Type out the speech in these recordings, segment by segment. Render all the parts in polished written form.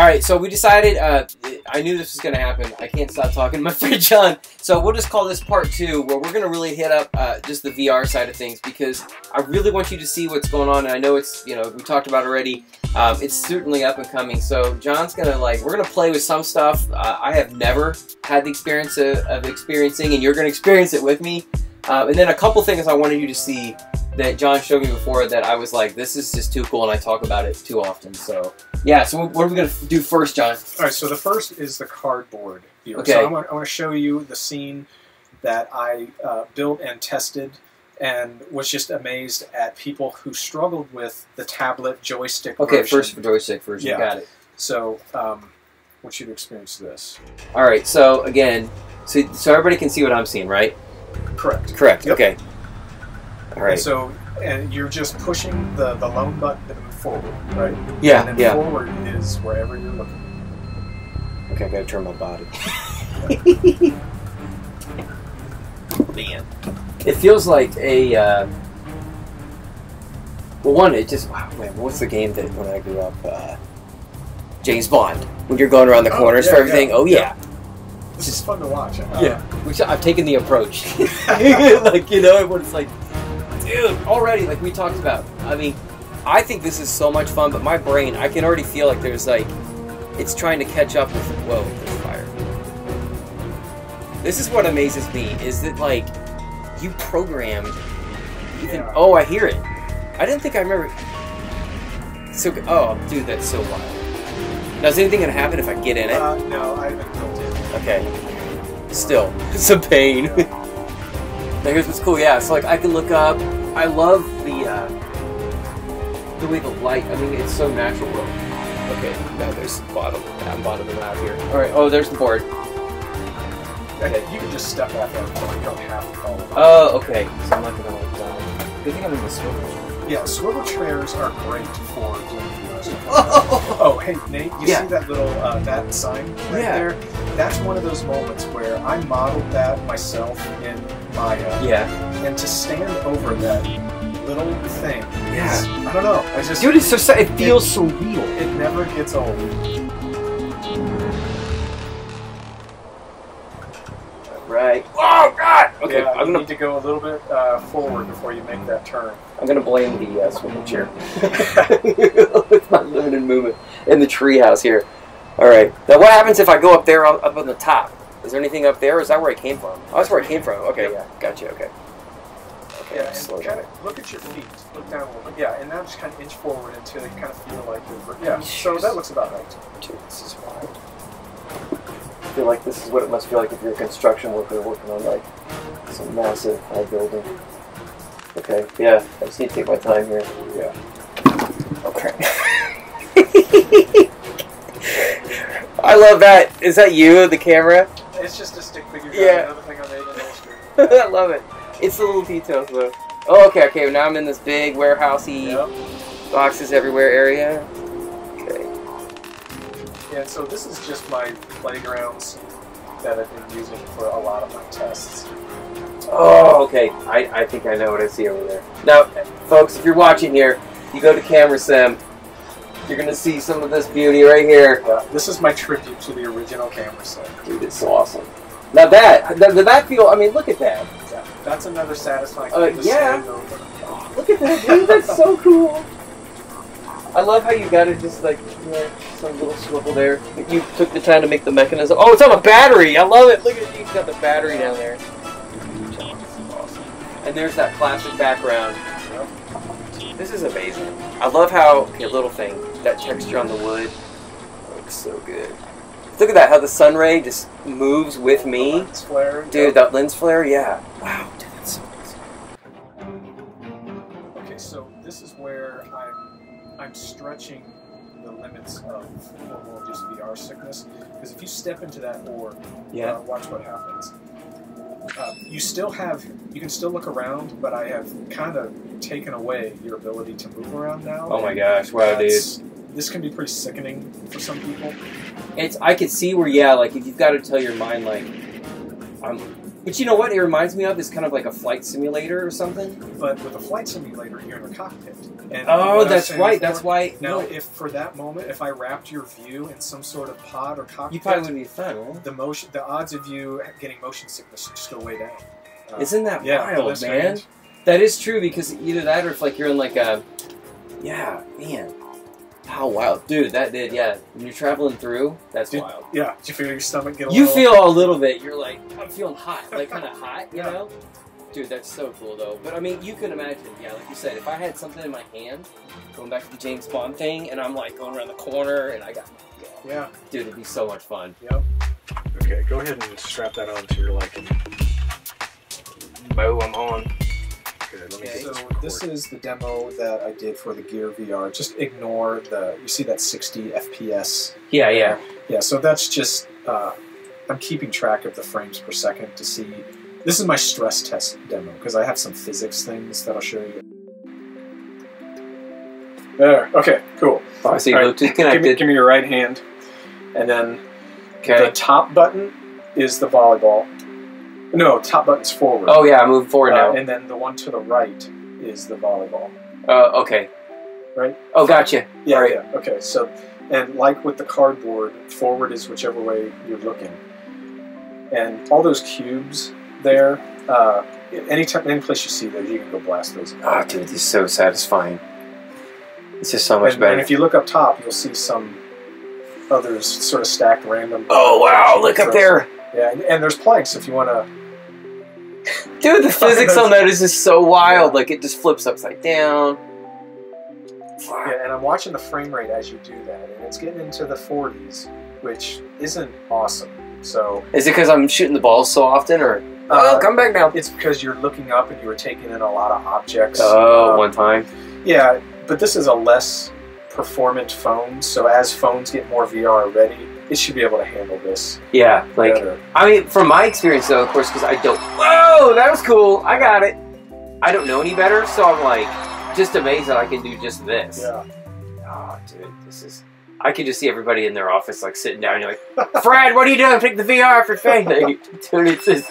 right, so we decided, I knew this was going to happen. I can't stop talking to my friend John. So we'll just call this part 2, where we're going to really hit up just the VR side of things, because I really want you to see what's going on. And I know it's, you know, we talked about it already. It's certainly up and coming. So John's going to, like, we're going to play with some stuff I have never had the experience of experiencing, and you're going to experience it with me. And then a couple things I wanted you to see that John showed me before that I was like, this is just too cool, and I talk about it too often. So, yeah, so what are we going to do first, John? All right, so the first is the cardboard viewer. Okay. So I want to show you the scene that I built and tested, and was just amazed at people who struggled with the tablet joystick version. Okay, first joystick version, Yeah. got it. So, I want you to experience this. All right, so again, so everybody can see what I'm seeing, right? Correct. Correct, Yep. okay. All right. And so, and you're just pushing the lone button to move forward, right? Yeah, and then forward is wherever you're looking. Okay, I gotta turn my body. Man. It feels like a, well, one, it just, wow, man, what's the game that when I grew up, James Bond, when you're going around the corners for everything? Yeah. Oh, yeah. This is fun to watch. Yeah, which I've taken the approach. Like, you know, when it's like, dude, already, like we talked about, I mean, I think this is so much fun, but my brain, I can already feel like there's like, it's trying to catch up with, whoa, there's fire. This is what amazes me, is that like, you programmed, even, oh, I hear it. I didn't think I remember. So, oh, dude, that's so wild. Now, is anything going to happen if I get in it? No, I haven't built it. Okay. Still, it's a pain. Now here's what's cool, yeah, so like I can look up, I love the way the light, I mean, it's so natural. Okay, now there's the bottom, I'm bottoming out here. Alright, oh, there's the board. Okay, you can just step off that point, you don't have to follow it. Oh, okay, so I'm not gonna like, good thing I'm in the swivel chair. Yeah, swivel chairs are great for doing VR stuff. Oh, hey, Nate, you see that little, that sign right there? That's one of those moments where I modeled that myself in Maya. And to stand over that little thing is, I don't know. I just, dude, it's so sad. It feels so real. It never gets old. Right. Oh, God! Okay, Yeah, I'm you gonna need to go a little bit forward before you make that turn. I'm gonna blame the swivel chair. It's my limited movement in the treehouse here. Alright, now what happens if I go up there, up on the top? Is there anything up there, or is that where I came from? Oh, that's where I came from. Okay, yeah, gotcha, okay. Okay, Yeah, slow and kind of look at your feet. Look down a little bit. Yeah, and now just kind of inch forward until you kind of feel like you're... Yeah, so that looks about right. Dude, this is wild. I feel like this is what it must feel like if you're a construction worker working on, like, some massive high building. Okay, yeah, I just need to take my time here. Yeah. Okay. I love that. Is that you, the camera? It's just a stick figure. Yeah. Another thing I made in Illustrator. I love it. It's the little details, though. Oh, okay, okay. Now I'm in this big warehousey, boxes everywhere area. Okay. Yeah, so this is just my playgrounds that I've been using for a lot of my tests. Oh, okay. I think I know what I see over there. Now, folks, if you're watching here, you go to Camera Sim, you're going to see some of this beauty right here. Yeah, this is my tribute to the original Camera Sim. Dude, it's so awesome. Now that feel, I mean, look at that. Yeah, that's another satisfying thing to yeah. stand over. Oh, look at that, dude. That's so cool. I love how you got it just like, you know, some little swivel there. You took the time to make the mechanism. Oh, it's on a battery. I love it. Look at it. You've got the battery down there. Awesome. And there's that classic background. This is amazing. I love how, okay, little thing, that texture on the wood looks so good. Look at that, how the sun ray just moves with me. The lens flare. Dude, that lens flare, yeah. Wow, dude, that's so amazing. Okay, so this is where I'm stretching the limits of what will just VR sickness. Because if you step into that orb, watch what happens. You can still look around, but I have kind of taken away your ability to move around now. Oh my gosh, wow, dude. This can be pretty sickening for some people. I could see where, yeah, like if you've got to tell your mind, like, But you know what? It reminds me of is kind of like a flight simulator or something. But with a flight simulator, you're in a cockpit. And oh, that's right. That's why. Now, if for that moment, if I wrapped your view in some sort of pod or cockpit, you probably would be fun. Right? The odds of you getting motion sickness just go way down. Isn't that wild, man? That is true because either that or if like you're in like a, yeah, man. How wild, dude! That did, yeah. When you're traveling through, that's wild. Yeah, did you feel your stomach get a You little... feel a little bit. You're like, I'm feeling hot, like kind of hot, you know? Dude, that's so cool though. But I mean, you can imagine, yeah, like you said, if I had something in my hand, going back to the James Bond thing, and I'm like going around the corner, and I got, yeah, dude, it'd be so much fun. Yep. Okay, go ahead and strap that on to your liking. Boom, I'm on. Okay, so this is the demo that I did for the Gear VR. Just ignore you see that 60 FPS? Yeah, yeah. Yeah, so that's just, I'm keeping track of the frames per second to see. This is my stress test demo, because I have some physics things that I'll show you. There, okay, cool. Oh, I see Bluetooth connected. Give me your right hand, and then the top button is the volleyball. No, top button's forward. Oh yeah, I'm moving forward now. And then the one to the right is the volleyball. Okay. Right? Oh, gotcha. Yeah, right. Yeah. Okay, so, and like with the cardboard, forward is whichever way you're looking. And all those cubes there, any place you see those, you can go blast those. Oh, dude, this is so satisfying. It's just so much better. And if you look up top, you'll see some others sort of stacked random. Oh, wow, look up there. Yeah, and there's planks if you want to... Dude, the physics on that is just so wild. Yeah. Like, it just flips upside down. Yeah, and I'm watching the frame rate as you do that, and it's getting into the 40s, which isn't awesome. So... Is it because I'm shooting the balls so often, or... Oh, come back now. It's because you're looking up and you were taking in a lot of objects. Oh, one time. Yeah, but this is a less performant phone, so as phones get more VR ready, it should be able to handle this. Yeah, like, better. I mean, from my experience though, of course, because I don't... Whoa, that was cool. I got it. I don't know any better, so I'm like, just amazed that I can do just this. Yeah. Oh, dude, this is... I can just see everybody in their office, like, sitting down, and you're like, Fred, what are you doing? Take the VR for fame. Dude, it's just...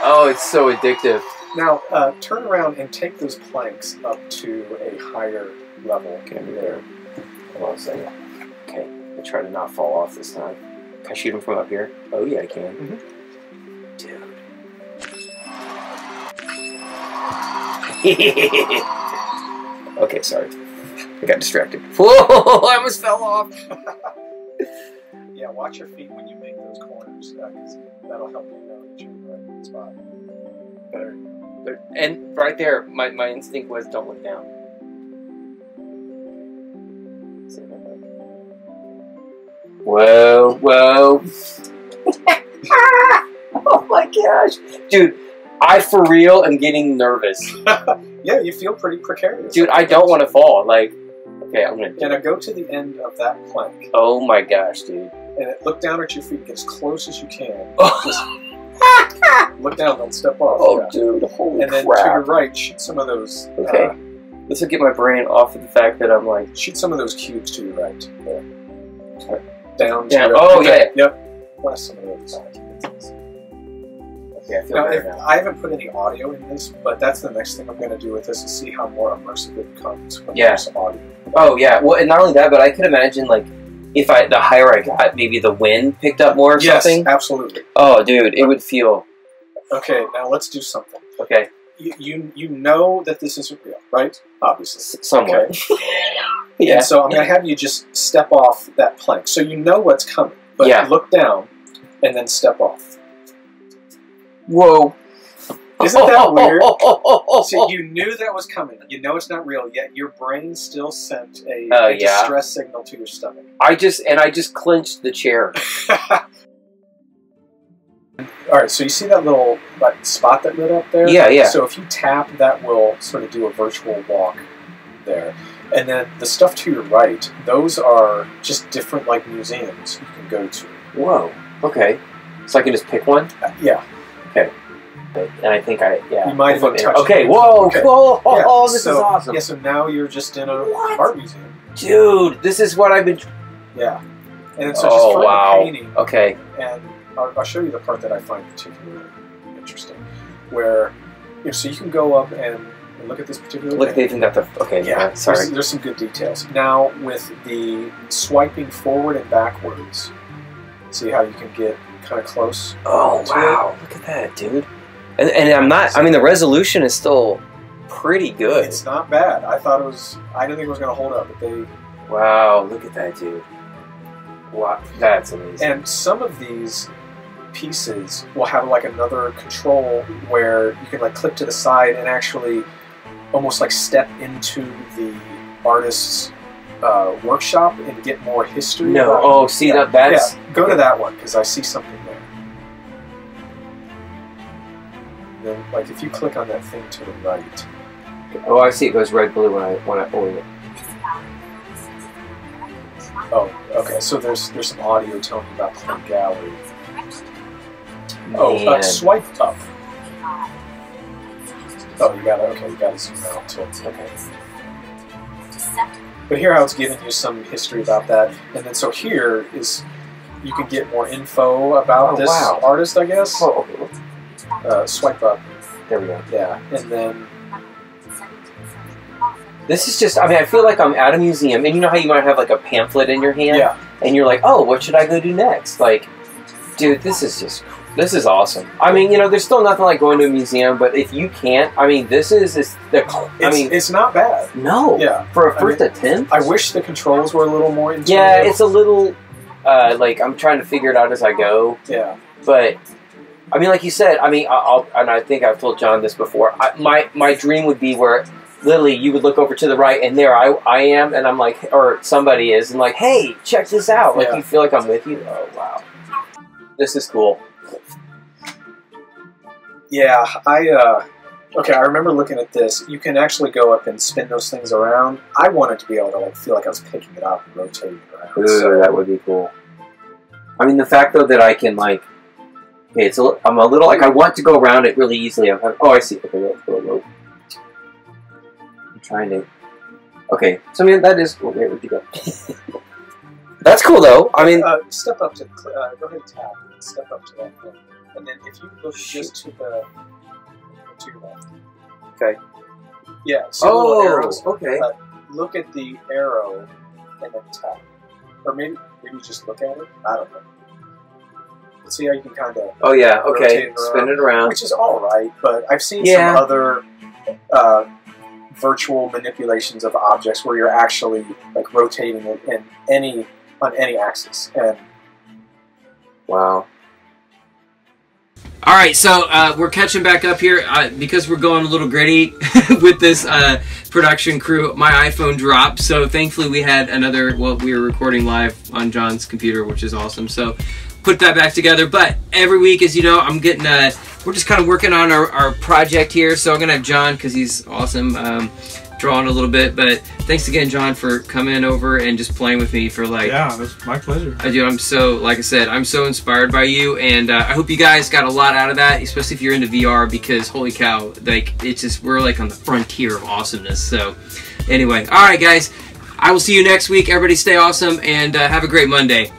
Oh, it's so addictive. Now, turn around and take those planks up to a higher level. Okay, there. Hold on a second. Okay, I'll try to not fall off this time. Can I shoot him from up here? Oh, yeah, I can. Mm-hmm. Dude. Okay, sorry. I got distracted. Whoa, I almost fell off. Yeah, watch your feet when you make those corners, because that'll help you know that you're in the right spot. There. And right there, my instinct was don't look down. Whoa, whoa. Oh my gosh. Dude, I for real am getting nervous. Yeah, you feel pretty precarious. Dude, I don't want to fall. Like, okay, I'm going to... Yeah, now go to the end of that plank. Oh my gosh, dude. And look down at your feet, get as close as you can. Just look down, don't step off. Oh, yeah. Dude, holy And then crap. to your right, shoot some of those... Okay. This will get my brain off of the fact that I'm like... Shoot some of those cubes to your right. There. Sorry. Down. Yeah. Oh, yeah. Yep. Blast some of those. Okay, I feel now, better now. I haven't put any audio in this, but that's the next thing I'm going to do with this is see how more immersive it becomes when there's audio. Oh, yeah. Well, and not only that, but I could imagine, like, if the higher I got, maybe the wind picked up more or something. Yes, absolutely. Oh, dude, it would feel... Okay, now let's do something. Okay. You know that this isn't real, right? Obviously. Somewhat. Okay. Yeah. And so I'm going to have you just step off that plank. So you know what's coming, but look down and then step off. Whoa. Isn't that weird? So you knew that was coming. You know it's not real, yet your brain still sent a distress signal to your stomach. I just clenched the chair. Alright, so you see that little spot that lit up there? Yeah, yeah. So if you tap, that will sort of do a virtual walk there. And then the stuff to your right, those are just different, like, museums you can go to. Whoa. Okay. So I can just pick one? Yeah. Okay. And I think You might even touch Okay, it. whoa, Okay. whoa, Yeah, oh, this is awesome. Yeah, so now you're just in a art museum. Dude, this is what I've been... Yeah. And so just further painting. Okay. And I'll show you the part that I find particularly interesting. Where, so you can go up and look at this particular. Look, they even got the. Okay, yeah. Sorry. There's some good details. Now with the swiping forward and backwards, see how you can get kind of close. Oh wow! Look at that, dude. And I'm not. I mean, the resolution is still pretty good. It's not bad. I thought it was. I didn't think it was going to hold up, but they. Wow! Look at that, dude. Wow, that's amazing. And some of these pieces will have like another control where you can like click to the side and actually almost like step into the artist's workshop and get more history. No, oh, see that's. Yeah, go to that one because I see something there. Then, like, if you click on that thing to the right. Oh, I see. It goes red, blue when I open it. Oh, okay. So there's some audio telling you about the gallery. Oh, swipe up. Oh, you gotta zoom out to it. Okay. But here how it's giving you some history about that, and then so here is you can get more info about this artist, I guess. Oh, okay. Swipe up. There we go. Yeah, and then. This is just, I mean, I feel like I'm at a museum, and you know how you might have like a pamphlet in your hand? Yeah. And you're like, oh, what should I go do next? Like, dude, this is awesome. I mean, you know, there's still nothing like going to a museum, but if you can't, I mean, it's not bad. No. Yeah. For a first attempt? I wish the controls were a little more intuitive. Yeah, it's a little, like, I'm trying to figure it out as I go. Yeah. But, I mean, like you said, I mean, and I think I've told John this before, my dream would be where literally you would look over to the right and there I am, and I'm like, or somebody is, and like, hey, check this out. Like, you feel like I'm with you. Oh, wow. This is cool. Yeah, okay, I remember looking at this. You can actually go up and spin those things around. I wanted to be able to like feel like I was picking it up and rotating it around. Ooh, so that would be cool. I mean, the fact though that I can like, okay, I'm a little like I want to go around it really easily. Oh, I see. Okay, whoa. I'm trying to. Okay, so I mean that is. Oh, where would you go? That's cool though. I mean, step up to go ahead and tap and step up to that thing, and then if you look just to your left. Okay. Yeah. So arrows. Okay. Look at the arrow and then tap, or maybe just look at it. I don't know. Let's see how you can kind of. Oh yeah. Okay. Spin it around. Which is all right, but I've seen some other virtual manipulations of objects where you're actually like rotating it on any axis. And wow. All right, so we're catching back up here because we're going a little gritty with this production crew. My iPhone dropped, so thankfully we had another. Well, we were recording live on John's computer, which is awesome. So put that back together. But every week, as you know, I'm getting. We're just kind of working on our project here. So I'm gonna have John because he's awesome. Drawing a little bit, but thanks again, John, for coming over and just playing with me for like. Yeah, that's my pleasure. I'm so, like I said, I'm so inspired by you, and I hope you guys got a lot out of that, especially if you're into VR, because holy cow, like it's just we're like on the frontier of awesomeness. So, anyway, all right, guys, I will see you next week. Everybody, stay awesome and have a great Monday.